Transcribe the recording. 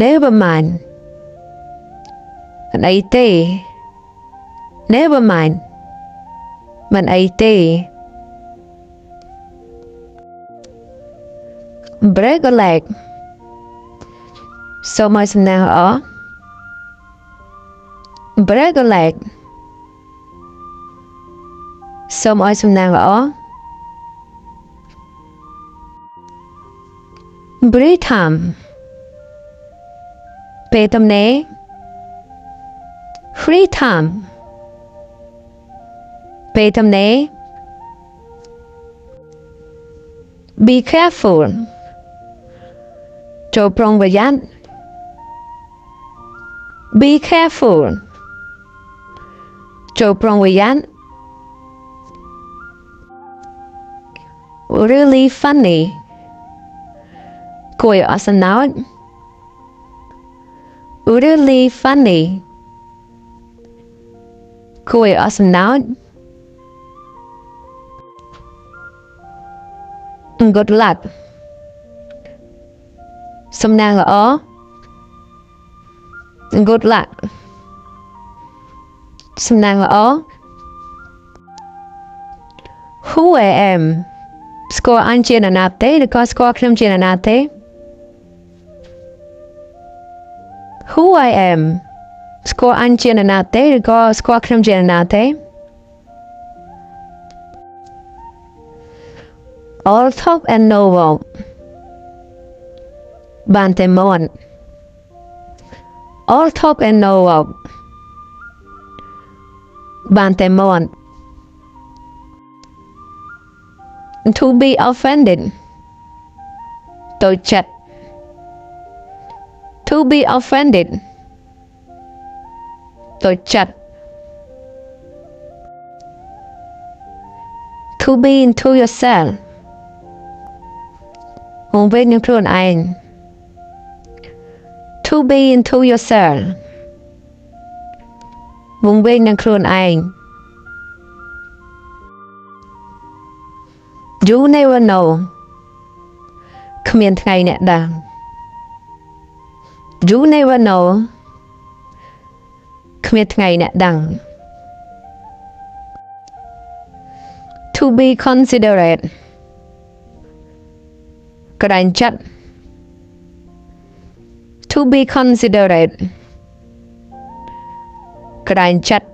never mind มันไอเต้ never mind มันไอเต้ break a leg សូមឲ្យសំណាងល្អ break a leg សូមឲ្យសំណាងល្អ breathe time ពេលទំនេរ free time ពេលទំនេរ be careful ចូលប្រុងប្រយ័ត្ន be careful ចូលប្រុងប្រយ័ត្ន really funny គួរឲ្យអស្ចារ្យ really funny គួរឲ្យអស្ចារ្យ good luck សំណាងល្អ good luck សំណាងល្អ who I am ស្គាល់អញជាអ្នកណាទេឬក៏ស្គាល់ខ្ញុំជាអ្នកណាទេ who I am ស្គាល់អញជាអ្នកណាទេឬក៏ស្គាល់ខ្ញុំជាអ្នកណាទេ all talk and no walk បានតែមាត់ all talk and no walk បានតែមាត់ to be offended តូចចិត្ត to be offended តូចចិត្ត to be into yourself វង្វេងនឹងខ្លួនឯង to be into yourself វង្វេងនឹងខ្លួនឯង you never know គ្មានថ្ងៃអ្នកដឹង you never know គ្មានថ្ងៃអ្នកដឹង to be considerate ក្រែងចិត្ត to be considerate ក្រែងចិត្ត